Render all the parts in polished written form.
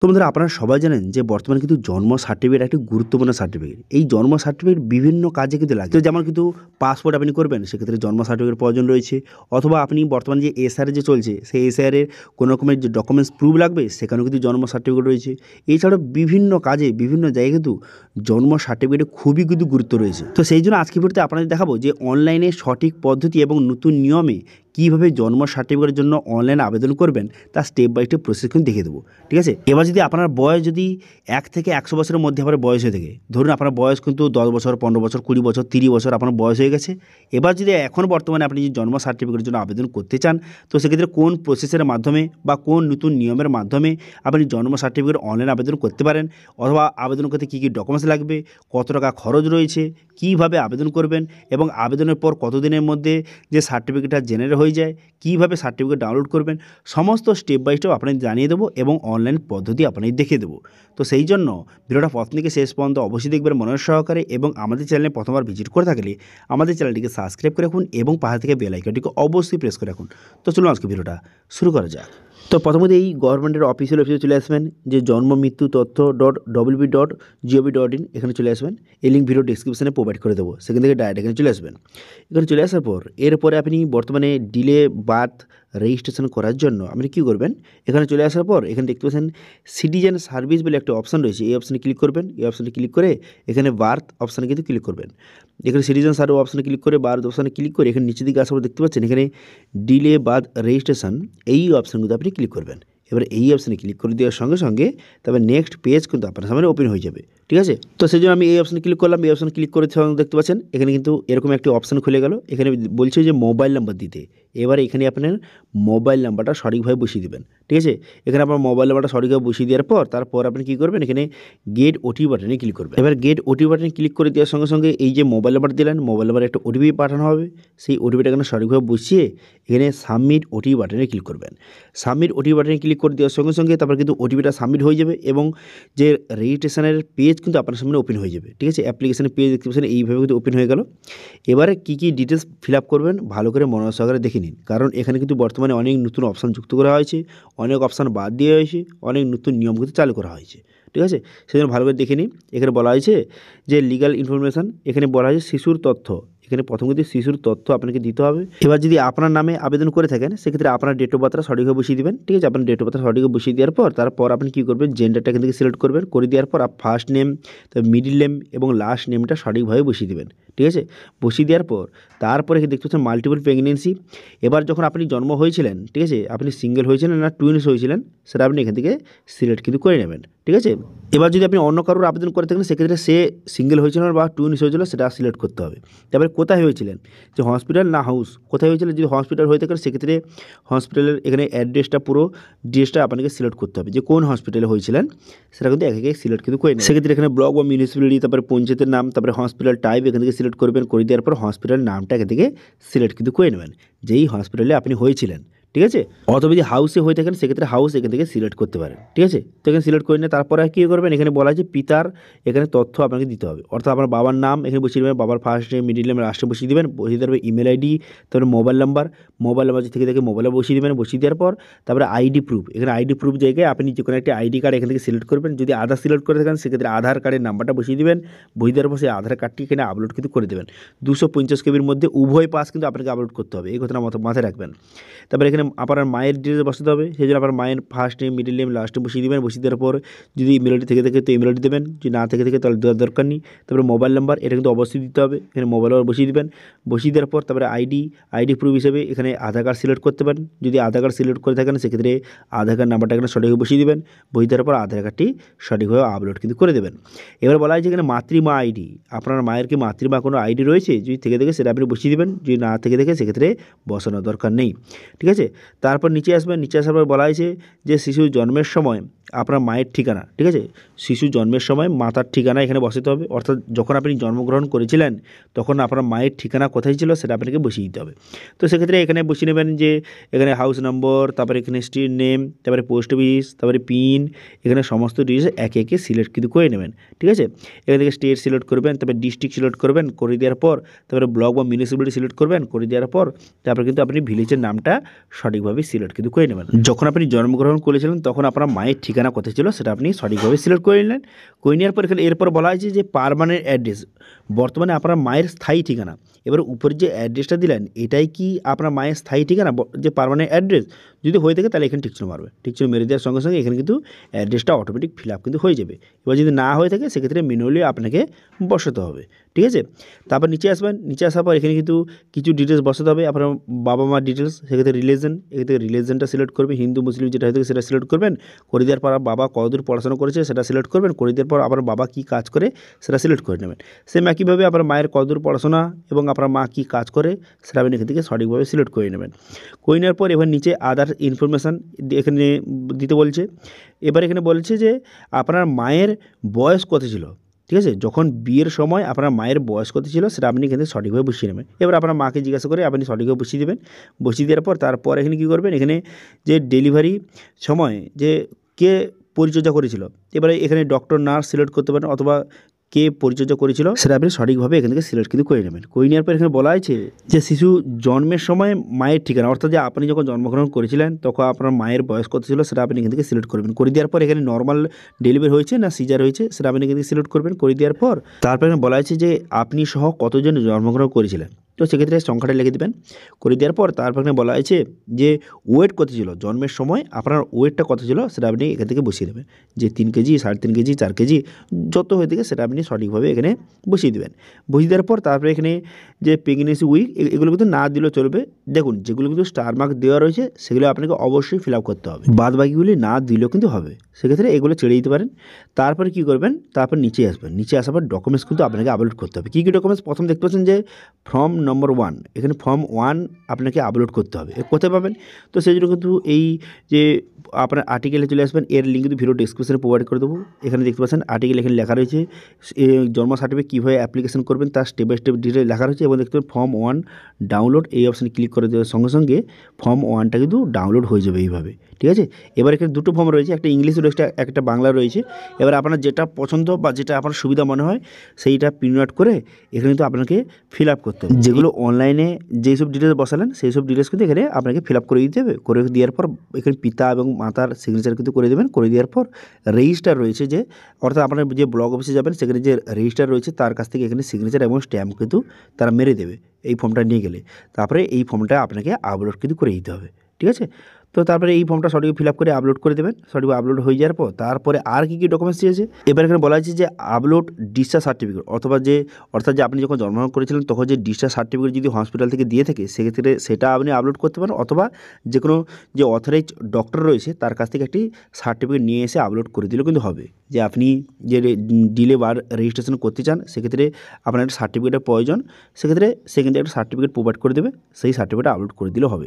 তো বন্ধুরা আপনারা সবাই জানেন যে বর্তমানে কিন্তু জন্ম সার্টিফিকেট একটি গুরুত্বপূর্ণ সার্টিফিকেট। এই জন্ম সার্টিফিকেট বিভিন্ন কাজে কিন্তু লাগে। তো যেমন কিন্তু পাসপোর্ট আপনি করবেন সেক্ষেত্রে জন্ম সার্টিফিকেট প্রয়োজন রয়েছে, অথবা আপনি বর্তমানে যে এসআর যে চলছে সেই এসআরের কোনো রকমের যে ডকুমেন্টস প্রুফ লাগবে সেখানেও কিন্তু জন্ম সার্টিফিকেট রয়েছে। এছাড়াও বিভিন্ন কাজে বিভিন্ন জায়গায় কিন্তু জন্ম সার্টিফিকেটের খুবই কিন্তু গুরুত্ব রয়েছে। তো সেই জন্য আজকে ভিডিওতে আপনাদের দেখাবো যে অনলাইনে সঠিক পদ্ধতি এবং নতুন নিয়মে কীভাবে জন্ম সার্টিফিকেটের জন্য অনলাইনে আবেদন করবেন তার স্টেপ বাই স্টেপ প্রসেস কিন্তু দেখিয়ে দেবো। ঠিক আছে, এবার যদি আপনার বয়স যদি 1 থেকে 100 বছরের মধ্যে আপনার বয়স হয়ে থাকে, ধরুন আপনার বয়স কিন্তু 10 বছর, 15 বছর, 20 বছর, 30 বছর আপনার বয়স হয়ে গেছে। এবার যদি এখন বর্তমানে আপনি যে জন্ম সার্টিফিকেটের জন্য আবেদন করতে চান, তো সেক্ষেত্রে কোন প্রসেসের মাধ্যমে বা কোন নতুন নিয়মের মাধ্যমে আপনি জন্ম সার্টিফিকেট অনলাইনে আবেদন করতে পারেন, অথবা আবেদন করতে কী কী ডকুমেন্টস লাগবে, কত টাকা খরচ রয়েছে, কীভাবে আবেদন করবেন এবং আবেদনের পর কতদিনের মধ্যে যে সার্টিফিকেটটা জেনারেট হয়ে যায়, কীভাবে সার্টিফিকেট ডাউনলোড করবেন, সমস্ত স্টেপ বাই স্টেপ আপনাদের জানিয়ে দেবো এবং অনলাইন পদ্ধতি আপনাদের দেখিয়ে দেবো। তো সেই জন্য ভিডিওটা প্রথম থেকে শেষ পর্যন্ত অবশ্যই দেখবেন মনোযোগ সহকারে, এবং আমাদের চ্যানেলে প্রথমবার ভিজিট করে থাকলে আমাদের চ্যানেলটিকে সাবস্ক্রাইব করে রাখুন এবং পাশে থেকে বেল আইকনটিকে অবশ্যই প্রেস করে রাখুন। তো চলুন আজকে ভিডিওটা শুরু করা যাক। তো প্রথমত এই গভর্নমেন্টের অফিসিয়াল ওয়েবসাইটে চলে আসবেন, যে জন্ম মৃত্যু তথ্য .wb.gov.in, এখানে চলে আসবেন। এই লিঙ্ক ভিডিও ডিসক্রিপশনে প্রোভাইড করে দেবো, সেখান থেকে ডাইরেক্ট এখানে চলে আসবেন। এখানে চলে আসার পর এরপরে আপনি বর্তমানে ডিলে বার্থ রেজিস্ট্রেশন করার জন্য আপনি কী করবেন, এখানে চলে আসার পর এখানে দেখতে পাচ্ছেন সিটিজেন সার্ভিস বলে একটা অপশান রয়েছে, এই অপশানে ক্লিক করবেন। এই অপশানে ক্লিক করে এখানে বার্থ অপশানে কিন্তু ক্লিক করবেন। এখানে সিটিজেন সার্ভিস অপশানে ক্লিক করে বার্থ অপশানে ক্লিক করে এখানে নিচের দিকে আসার পর দেখতে পাচ্ছেন এখানে ডিলে বার্থ রেজিস্ট্রেশন, এই অপশানগুলো আপনি ক্লিক করবেন। এবার এই অপশানে ক্লিক করে দেওয়ার সঙ্গে সঙ্গে তারপর নেক্সট পেজ কিন্তু আপনার সামনে ওপেন হয়ে যাবে। ঠিক আছে, তো সেই জন্য আমি এই অপশানে ক্লিক করলাম। এই অপশানে ক্লিক করে দেখতে পাচ্ছেন এখানে কিন্তু এরকম একটি অপশান খুলে গেল। এখানে বলছে যে মোবাইল নাম্বার দিতে। এবারে এখানে আপনার মোবাইল নাম্বারটা সঠিকভাবে বসিয়ে দেবেন। ঠিক আছে, এখানে আপনার মোবাইল নাম্বারটা সঠিকভাবে বসিয়ে দেওয়ার পর তারপর আপনি কী করবেন, এখানে গেট ওটিপি বাটনে ক্লিক করবেন। এবার গেট ওটিপি বাটনে ক্লিক করে দেওয়ার সঙ্গে সঙ্গে এই যে মোবাইল নাম্বার দিলেন, মোবাইল নাম্বারে একটা ওটিপি পাঠানো হবে। সেই ওটিপিটা এখানে সঠিকভাবে বসিয়ে এখানে সাবমিট ওটিপি বাটনে ক্লিক করবেন। সাবমিট ওটিপি বাটনে ক্লিক করে দেওয়ার সঙ্গে সঙ্গে তারপর কিন্তু ওটিপিটা সাবমিট হয়ে যাবে এবং যে রেজিস্ট্রেশনের পেজ কিন্তু আপনার সামনে ওপেন হয়ে যাবে। ঠিক আছে, অ্যাপ্লিকেশনের পেজ দেখতে পাচ্ছেন এইভাবে কিন্তু ওপেন হয়ে গেল। এবারে কী কী ডিটেলস ফিল আপ করবেন ভালো করে মনোযোগ সহকারে দেখে নিন, কারণ এখানে কিন্তু বর্তমানে অনেক নতুন অপশান যুক্ত করা হয়েছে, অনেক অপশান বাদ দিয়ে হয়েছে, অনেক নতুন নিয়ম কিন্তু চালু করা হয়েছে। ঠিক আছে, সেজন্য ভালো করে দেখে নিন। এখানে বলা হয়েছে যে লিগ্যাল ইনফরমেশান, এখানে বলা হয়েছে শিশুর তথ্য। এখানে প্রথম কিন্তু শিশুর তথ্য আপনাকে দিতে হবে। এবার যদি আপনার নামে আবেদন করে থাকেন সেক্ষেত্রে আপনার ডেট অফ বার্থটা সঠিকভাবে বসিয়ে দেবেন। ঠিক আছে, আপনার ডেট অফ বার্থটা সঠিকভাবে বসিয়ে দেওয়ার পর তারপর আপনি কী করবেন, জেন্ডারটা এখান থেকে সিলেক্ট করবেন। করে দেওয়ার পর ফার্স্ট নেম, তারপর মিডিল নেম এবং লাস্ট নেমটা সঠিকভাবে বসিয়ে দেবেন। ঠিক আছে, বসিয়ে দেওয়ার পর তারপরে দেখতে পাচ্ছেন মাল্টিপল প্রেগনেন্সি। এবার যখন আপনি জন্ম হয়েছিলেন, ঠিক আছে, আপনি সিঙ্গেল হয়েছিলেন না টুইনস হয়েছিলেন সেটা আপনি এখান থেকে সিলেক্ট কিন্তু করে নেবেন। ঠিক আছে, এবার যদি আপনি অন্য কারোর আবেদন করে থাকেন সেক্ষেত্রে সে সিঙ্গেল হয়েছিল বা টুইনস হয়েছিল সেটা সিলেক্ট করতে হবে। তারপরে কোথায় হয়েছিলেন, যে হসপিটাল না হাউস, কোথায় হয়েছিল, যদি হসপিটাল হয়ে থাকেন সেক্ষেত্রে হসপিটালের এখানে অ্যাড্রেসটা পুরো ডিটেলসটা আপনাকে সিলেক্ট করতে হবে, যে কোন হসপিটালে হয়েছিলেন সেটা কিন্তু এক এক সিলেক্ট কিন্তু করে নেবেন। সেক্ষেত্রে এখানে ব্লক বা মিউনিসিপ্যালিটি, তারপরে পঞ্চায়েতের নাম, তারপরে হসপিটাল টাইপ এখান থেকে সিলেক্ট করবেন। করে দেওয়ার পর হসপিটাল নামটা এখান থেকে সিলেক্ট কিন্তু করে নেবেন, যেই হসপিটালে আপনি হয়েছিলেন। ঠিক আছে, অথবা যদি হাউসে হয়ে থাকেন সেক্ষেত্রে হাউস এখান থেকে সিলেক্ট করতে পারেন। ঠিক আছে, তো এখানে সিলেক্ট করে নিয়ে তারপরে কী করবেন, এখানে বলা আছে পিতার এখানে তথ্য আপনাকে দিতে হবে, অর্থাৎ আপনার বাবার নাম এখানে বসিয়ে দেবেন, বাবার ফার্স্ট নেম, মিডিল নেম, লাস্টে বসিয়ে দেবেন। বসিয়ে দেওয়ার ইমেল আইডি, তারপরে মোবাইল নাম্বার থেকে মোবাইলে বসিয়ে দেবেন। বসিয়ে দেওয়ার পর তারপরে আইডি প্রুফ, এখানে আইডি প্রুফ জায়গায় আপনি যে কোনো একটা আইডি কার্ড এখান থেকে সিলেক্ট করবেন। যদি আধার সিলেক্ট করে থাকেন সেক্ষেত্রে আধার কার্ডের নাম্বারটা বসিয়ে দেবেন। বসিয়ে দেওয়ার পর সেই আধার কার্ডটি এখানে আপলোড কিন্তু করে দেবেন। 250 কেবির মধ্যে উভয় পাস কিন্তু আপনাকে আপলোড করতে হবে, এই কথাটা মাথায় রাখবেন। তারপরে এখানে আপনার মায়ের ডিটেলস বসাতে হবে, সেই জন্য আপনার মায়ের ফার্স্ট নেম, মিডিল নেম, লাস্টে বসিয়ে দেবেন। বসিয়ে দেওয়ার পর যদি ইমেল আইডি থেকে থাকে তো ইমেল আইডি দেবেন, যদি না থেকে তাহলে দেওয়ার দরকার নেই। তারপরে মোবাইল নাম্বার এটা কিন্তু অবশ্যই দিতে হবে, এখানে মোবাইল নাম্বার বসিয়ে দেবেন। বসিয়ে দেওয়ার পর তারপরে আইডি প্রুফ হিসেবে এখানে আধার কার্ড সিলেক্ট করতে পারেন। যদি আধার কার্ড সিলেক্ট করে থাকেন সেক্ষেত্রে আধার কার্ড নাম্বারটা এখানে সঠিকভাবে বসিয়ে দেবেন। বসিয়ে দেওয়ার পর আধার কার্ডটি সঠিকভাবে আপলোড কিন্তু করে দেবেন। এবার বলা হয়েছে এখানে মাতৃমা আইডি, আপনার মায়ের কি মাতৃমা কোনো আইডি রয়েছে, যদি থেকে সেটা আপনি বসিয়ে দেবেন। যদি না থেকে সেক্ষেত্রে বসানোর দরকার নেই। ঠিক আছে, তারপর নিচে আসবেন। নিচে আসার পর বলা হয়েছে যে শিশুর জন্মের সময় আপনার মায়ের ঠিকানা, ঠিক আছে, শিশু জন্মের সময় মাতার ঠিকানা এখানে বসাতে হবে, অর্থাৎ যখন আপনি জন্মগ্রহণ করেছিলেন তখন আপনার মায়ের ঠিকানা কোথায় ছিল সেটা আপনাকে বসিয়ে দিতে হবে। তো সেক্ষেত্রে এখানে বসিয়ে নেবেন যে এখানে হাউস নম্বর, তারপরে এখানে স্ট্রিট নেম, তারপরে পোস্ট অফিস, তারপরে পিন, এখানে সমস্ত ডিটেলস একে একে সিলেক্ট কিন্তু করে নেবেন। ঠিক আছে, এখান থেকে স্টেট সিলেক্ট করবেন, তারপরে ডিস্ট্রিক্ট সিলেক্ট করবেন। করে দেওয়ার পর তারপরে ব্লক বা মিউনিসিপ্যালিটি সিলেক্ট করবেন। করে দেওয়ার পর তারপরে কিন্তু আপনি ভিলেজের নামটা সঠিকভাবে সিলেক্ট কিন্তু করে নেবেন। যখন আপনি জন্মগ্রহণ করেছিলেন তখন আপনার মায়ের ঠিকানা ঠিকানা কোথায় ছিল সেটা আপনি সঠিকভাবে সিলেক্ট করে নিলেন। করে নেওয়ার পর এখানে এরপর বলা হয়েছে যে পার্মানেন্ট অ্যাড্রেস, বর্তমানে আপনার মায়ের স্থায়ী ঠিকানা। এবার উপরে যে অ্যাড্রেসটা দিলেন এটাই কি আপনার মায়ের স্থায়ী ঠিকানা, যে পার্মানেন্ট অ্যাড্রেস? যদি হয়ে থাকে তাহলে এখানে টিকচিহ্ন মারবে। টিকচিহ্ন মেরে দেওয়ার সঙ্গে সঙ্গে এখানে কিন্তু অ্যাড্রেসটা অটোমেটিক ফিল আপ কিন্তু হয়ে যাবে। এবার যদি না হয়ে থাকে সেক্ষেত্রে ম্যানুয়ালি আপনাকে বসাতে হবে, ঠিক আছে। তারপর নিচে আসবেন, নিচে আসার পর এখানে কিন্তু কিছু ডিটেলস বসাতে হবে, আপনার বাবা মার ডিটেলস। সেক্ষেত্রে রিলিজন, এক্ষেত্রে রিলিজনটা সিলেক্ট করবেন, হিন্দু মুসলিম যেটা হয়ে থাকে সেটা সিলেক্ট করবেন। করে দেওয়ার পর বাবা কতদূর পড়াশোনা করেছে সেটা সিলেক্ট করবেন। করে দেওয়ার পর আপনার বাবা কী কাজ করে সেটা সিলেক্ট করে নেবেন। সেম একইভাবে আপনার মায়ের কতদূর পড়াশোনা এবং আপনার মা কী কাজ করে সেটা আপনি এখান থেকে সঠিকভাবে সিলেক্ট করে নেবেন। করে নেওয়ার পর এবার নিচে আদার ইনফরমেশান এখানে দিতে বলছে। এবার এখানে বলছে যে আপনার মায়ের বয়স কত ছিল, ঠিক আছে। যখন বিয়ের সময় আপনার মায়ের বয়স কত ছিল সেটা আপনি এখানে সঠিকভাবে বসিয়ে নেবেন। এবার আপনার মাকে জিজ্ঞাসা করে আপনি সঠিকভাবে বসিয়ে দেবেন। বসিয়ে দেওয়ার পর তারপর এখানে কী করবেন, এখানে যে ডেলিভারি সময় যে কে পরিচর্যা করেছিল, এবারে এখানে ডক্টর নার্স সিলেক্ট করতে পারেন অথবা কে পরিচর্যা করেছিল সেটা আপনি সঠিকভাবে এখান থেকে সিলেক্ট কিন্তু করে নেবেন। করে নেওয়ার পর এখানে বলা আছে যে শিশু জন্মের সময় মায়ের ঠিকানা, অর্থাৎ যে আপনি যখন জন্মগ্রহণ করেছিলেন তখন আপনার মায়ের বয়স কত ছিল সেটা আপনি এখান থেকে সিলেক্ট করবেন। করে দেওয়ার পর এখানে নর্মাল ডেলিভারি হয়েছে না সিজার হয়েছে সেটা আপনি এখান থেকে সিলেক্ট করবেন। করে দেওয়ার পর তারপর এখানে বলা আছে যে আপনি সহ কতজন জন্মগ্রহণ করেছিলেন, তো সেক্ষেত্রে সংখ্যাটা লিখে দেবেন। করে দেওয়ার পর তারপর এখানে বলা আছে যে ওয়েট কত ছিল জন্মের সময়, আপনার ওয়েটটা কত ছিল সেটা আপনি এখান থেকে বসিয়ে দেবেন। যে 3 কেজি, 3.5 কেজি, 4 কেজি যত হয়ে থাকে সেটা আপনি সঠিকভাবে এখানে বসিয়ে দেবেন। বসিয়ে দেওয়ার পর তারপরে এখানে যে প্রেগনেন্সি উইক এগুলো কিন্তু না দিলেও চলবে। দেখুন যেগুলো কিন্তু স্টার মার্ক দেওয়া রয়েছে সেগুলো আপনাকে অবশ্যই ফিল আপ করতে হবে, বাদ বাকিগুলি না দিলেও কিন্তু হবে। সেক্ষেত্রে এগুলো ছেড়ে দিতে পারেন। তারপরে কী করবেন, তারপর নিচে আসবেন। নিচে আসার পর ডকুমেন্টস কিন্তু আপনাকে আপলোড করতে হবে। কী কী ডকুমেন্টস? প্রথম দেখতে পাচ্ছেন যে ফর্ম নম্বর 1, এখানে ফর্ম 1 আপনাকে আপলোড করতে হবে। কোথায় পাবেন? তো সেই জন্য কিন্তু এই যে আপনার আর্টিকেলে চলে আসবেন, এর লিঙ্ক কিন্তু ভিডিও ডেসক্রিপশনে প্রোভাইড করে দেবো। এখানে দেখতে পাচ্ছেন আর্টিকেল এখানে লেখা রয়েছে জন্ম সার্টিফিকেট কীভাবে অ্যাপ্লিকেশন করবেন তার স্টেপ বাই স্টেপ ডিটেল লেখা রয়েছে। এবং দেখতে পাবেন ফর্ম 1 ডাউনলোড, এই অপশানে ক্লিক করে দেওয়ার সঙ্গে সঙ্গে ফর্ম 1টা কিন্তু ডাউনলোড হয়ে যাবে এইভাবে, ঠিক আছে। এবার এখানে দুটো ফর্ম রয়েছে, একটা ইংলিশ রয়েছে একটা বাংলা রয়েছে। এবার আপনার যেটা পছন্দ বা যেটা আপনার সুবিধা মনে হয় সেইটা প্রিন্ট আউট করে এখানে কিন্তু আপনাকে ফিল আপ করতে হবে। যেগুলো অনলাইনে যেই সব ডিটেলস বসালেন সেই সব ডিটেলস কিন্তু এখানে আপনাকে ফিল আপ করে দিতে হবে। করে দেওয়ার পর এখানে পিতা এবং মাতার সিগনেচার কিন্তু করে দেবেন। করে দেওয়ার পর রেজিস্টার রয়েছে যে, অর্থাৎ আপনার যে ব্লক অফিসে যাবেন সেখানে যে রেজিস্টার রয়েছে তার কাছ থেকে এখানে সিগনেচার এবং স্ট্যাম্প কিন্তু তারা মেরে দেবে এই ফর্মটা নিয়ে গেলে। তারপরে এই ফর্মটা আপনাকে আপলোড কিন্তু করে দিতে হবে, ঠিক আছে। তো তারপরে এই ফর্মটা সঠিক ফিল আপ করে আপলোড করে দেবেন। সঠিকভাবে আপলোড হয়ে যাওয়ার পর তারপরে আর কী কী ডকুমেন্টস দিয়েছে এবার এখানে বলা হয়েছে যে আপলোড ডিসচার্জ সার্টিফিকেট, অর্থাৎ যে আপনি যখন জন্মগ্রহণ করেছিলেন তখন যে ডিসচার্জ সার্টিফিকেট যদি হসপিটাল থেকে দিয়ে থাকে সেক্ষেত্রে সেটা আপনি আপলোড করতে পারেন, অথবা যে কোনো যে অথরাইজ ডক্টর রয়েছে তার কাছ থেকে একটি সার্টিফিকেট নিয়ে এসে আপলোড করে দিলেও কিন্তু হবে। যে আপনি যে ডিলে বার রেজিস্ট্রেশন করতে চান সেক্ষেত্রে আপনার একটা সার্টিফিকেটের প্রয়োজন, সেক্ষেত্রে সে কিন্তু একটা সার্টিফিকেট প্রোভাইড করে দেবে, সেই সার্টিফিকেট আপলোড করে দিলেও হবে।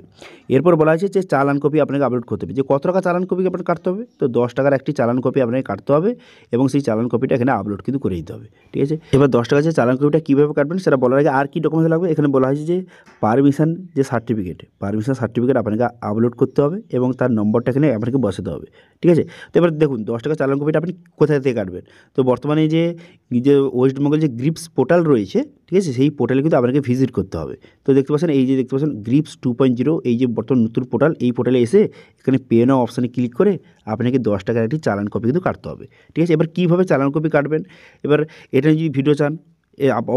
এরপর বলা হয়েছে যে চালান কপি আপনাকে আপলোড করতে হবে। যে কত টাকা চালান কপি আপনাকে কাটতে হবে, তো 10 টাকার একটি চালান কপি আপনাকে কাটতে হবে এবং সেই চালান কপিটা এখানে আপলোড কিন্তু করে দিতে হবে, ঠিক আছে। এবার 10 টাকা যে চালান কপিটা কীভাবে কাটবেন সেটা বলার আগে আর কী ডকুমেন্টস লাগবে এখানে বলা হয়েছে যে পারমিশন সার্টিফিকেট আপনাকে আপলোড করতে হবে এবং তার নম্বরটা এখানে আপনাকে বসাতে হবে, ঠিক আছে। তো এবার দেখুন 10 টাকা চালান কপিটা আপনি কোথায় থেকে কাটবেন। তো বর্তমানে যে ওয়েস্টবেঙ্গল যে গ্রিপস পোর্টাল রয়েছে, ঠিক আছে, সেই পোর্টালে কিন্তু আপনাকে ভিজিট করতে হবে। তো দেখতে পাচ্ছেন এই যে দেখতে পাচ্ছেন গ্রিপস 2.0 এই যে বর্তমান নতুন পোর্টাল, এই পোর্টালে এসে এখানে পে নাও অপশানে ক্লিক করে আপনাকে 10 টাকার একটি চালান কপি কিন্তু কাটতে হবে, ঠিক আছে। এবার কীভাবে চালান কপি কাটবেন, এবার এটা যদি ভিডিও চান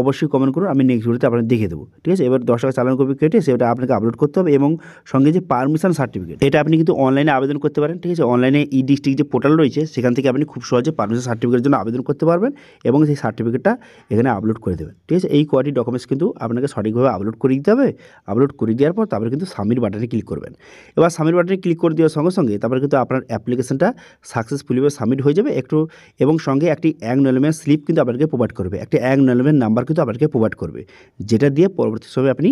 অবশ্যই কমেন্ট করুন, আমি নেক্সট ভিডিওতে আপনাকে দেখিয়ে দেবো, ঠিক আছে। এবার 10 টাকা চালান কপি কেটে সেটা আপনাকে আপলোড করতে হবে এবং সঙ্গে যে পারমিশন সার্টিফিকেট এটা আপনি কিন্তু অনলাইনে আবেদন করতে পারেন, ঠিক আছে। অনলাইনে ই ডিস্ট্রিক্ট যে পোর্টাল রয়েছে সেখান থেকে আপনি খুব সহজে পারমিশন সার্টিফিকেটের জন্য আবেদন করতে পারবেন এবং সেই সার্টিফিকেটটা এখানে আপলোড করে দেবেন, ঠিক আছে। এই কোয়ালিটি ডকুমেন্টস কিন্তু আপনাকে সঠিকভাবে আপলোড করে দিতে হবে। আপলোড করে দেওয়ার পর তারপরে কিন্তু সাবমিট বাটনে ক্লিক করবেন। এবার সাবমিট বাটনে ক্লিক করে দেওয়ার সঙ্গে সঙ্গে তারপরে কিন্তু আপনার অ্যাপ্লিকেশনটা সাকসেসফুলিভাবে সাবমিট হয়ে যাবে এবং সঙ্গে একটি অ্যাকনলেজমেন্ট স্লিপ কিন্তু আপনাকে প্রোভাইড করবে, একটি অ্যাকনলেজমেন্ট নাম্বার কিন্তু আপনাকে প্রোভাইড করবে, যেটা দিয়ে পরবর্তী সময়ে আপনি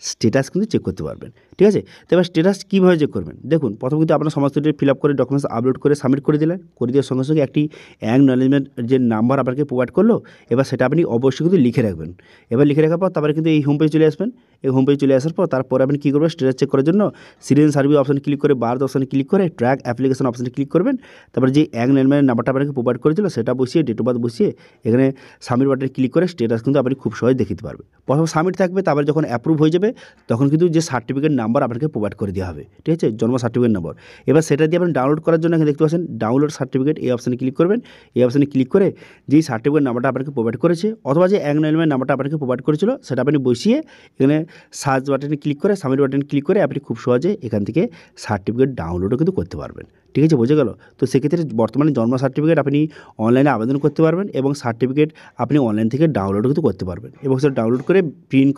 স্ট্যাটাস কিন্তু চেক করতে পারবেন, ঠিক আছে। তো এবার স্ট্যাটাস কীভাবে চেক করবেন, দেখুন প্রথম কিন্তু আপনার সমস্ত ডিটেল ফিল আপ করে ডকুমেন্টস আপলোড করে সাবমিট করে দিলেন। করে দেওয়ার সঙ্গে সঙ্গে একটি অ্যাকনলেজমেন্ট যে নাম্বার আপনাকে প্রোভাইড করলো, এবার সেটা আপনি অবশ্যই কিন্তু লিখে রাখবেন। এবার লিখে রাখার পর তারপরে কিন্তু এই হোম পেজে চলে আসবেন। এই হোম পেজে চলে আসার পর তারপরে আপনি কী করবেন, স্ট্যাটাস চেক করার জন্য সিটিজেন সার্ভিস অপশানে ক্লিক করে বার্থ অপশানে ক্লিক করে ট্র্যাক অ্যাপ্লিকেশন অপশানে ক্লিক করবেন। তারপরে যে অ্যাকনলেজমেন্ট নাম্বারটা আপনাকে প্রোভাইড করেছিল সেটা বসিয়ে ডেট অফ বার্থ বসিয়ে এখানে সাবমিট বাটনে ক্লিক করে স্ট্যাটাস সেটা কিন্তু আপনি খুব সহজে দেখে দিতে পারবেন। প্রথমে সাবমিট থাকবে, তারপরে যখন অ্যাপ্রুভ হয়ে যাবে তখন কিন্তু যে সার্টিফিকেট নাম্বার আপনাকে প্রোভাইড করে দেওয়া হবে, ঠিক আছে, জন্ম সার্টিফিকেট নাম্বার। এবার সেটা দিয়ে আপনি ডাউনলোড করার জন্য এখানে দেখতে পাচ্ছেন ডাউনলোড সার্টিফিকেট, এই অপশানে ক্লিক করবেন। এই অপশানে ক্লিক করে যেই সার্টিফিকেট নাম্বারটা আপনাকে প্রোভাইড করেছে অথবা যে অ্যাকনলেজমেন্ট নাম্বারটা আপনাকে প্রোভাইড করেছিল সেটা আপনি বসিয়ে এখানে সার্চ বাটনে ক্লিক করে সাবমিট বাটনে ক্লিক করে আপনি খুব সহজে এখান থেকে সার্টিফিকেট ডাউনলোডও কিন্তু করতে পারবেন, ঠিক আছে, বোঝা গেল। তো সেক্ষেত্রে বর্তমানে জন্ম সার্টিফিকেট আপনি অনলাইনে আবেদন করতে পারবেন এবং সার্টিফিকেট আপনি অনলাইন থেকে ডাউনলোডও কিন্তু করতে পারবেন এবং সেটা ডাউনলোড করে প্রিন্ট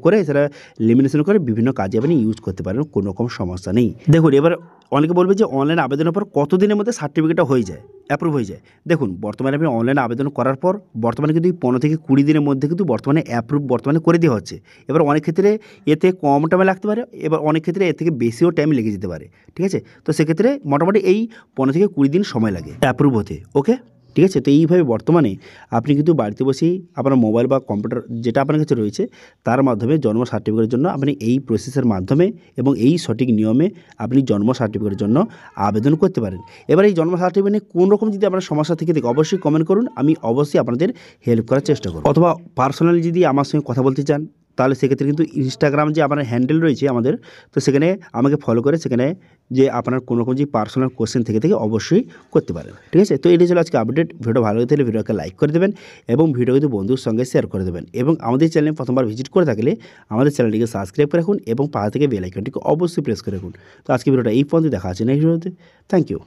করে সেটা লেমিনেশন করে বিভিন্ন কাজে আপনি ইউজ করতে পারেন, কোনো রকম সমস্যা নেই। দেখুন এবার অনেকে বলবে যে অনলাইন আবেদনের পর কতদিনের মধ্যে সার্টিফিকেটটা হয়ে যায়, অ্যাপ্রুভ হয়ে যায়। দেখুন বর্তমানে আপনি অনলাইন আবেদন করার পর বর্তমানে কিন্তু 15 থেকে 20 দিনের মধ্যে কিন্তু বর্তমানে অ্যাপ্রুভ করে দেওয়া হচ্ছে। এবার অনেক ক্ষেত্রে এতে কম টাইমে লাগতে পারে, এবার অনেক ক্ষেত্রে এর থেকে বেশিও টাইম লেগে যেতে পারে, ঠিক আছে। তো সেক্ষেত্রে মোটামুটি এই 15 থেকে 20 দিন সময় লাগে অ্যাপ্রুভ হতে, ওকে, ঠিক আছে। তো এইভাবে বর্তমানে আপনি কিন্তু বাড়িতে বসেই আপনার মোবাইল বা কম্পিউটার যেটা আপনার কাছে রয়েছে তার মাধ্যমে জন্ম সার্টিফিকেটের জন্য আপনি এই প্রসেসের মাধ্যমে এবং এই সঠিক নিয়মে আপনি জন্ম সার্টিফিকেটের জন্য আবেদন করতে পারেন। এবার এই জন্ম সার্টিফিকেটে কোন রকম যদি আপনার সমস্যা থেকে থাকে অবশ্যই কমেন্ট করুন, আমি অবশ্যই আপনাদের হেল্প করার চেষ্টা করব। অথবা পার্সোনালি যদি আমার সঙ্গে কথা বলতে চান তাহলে সেক্ষেত্রে কিন্তু ইনস্টাগ্রাম যে আমার হ্যান্ডেল রয়েছে আমাদের, তো সেখানে আমাকে ফলো করে সেখানে যে আপনার কোনো রকম যে পার্সোনাল কোশ্চেন থেকে অবশ্যই করতে পারেন, ঠিক আছে। তো এটাই ছিল আজকে আপডেট। ভিডিও ভালো লাগলে ভিডিওকে লাইক করে দেবেন এবং ভিডিও কিন্তু বন্ধুর সঙ্গে শেয়ার করে দেবেন এবং আমাদের চ্যানেলে প্রথমবার ভিজিট করে থাকলে আমাদের চ্যানেলটিকে সাবস্ক্রাইব করে রাখুন এবং পাশে থেকে বেল আইকনটিকে অবশ্যই প্রেস করে রাখুন। তো আজকে ভিডিওটা এই পর্যন্ত দেখা আছে নেক্সট ভিডিওতে। Thank you.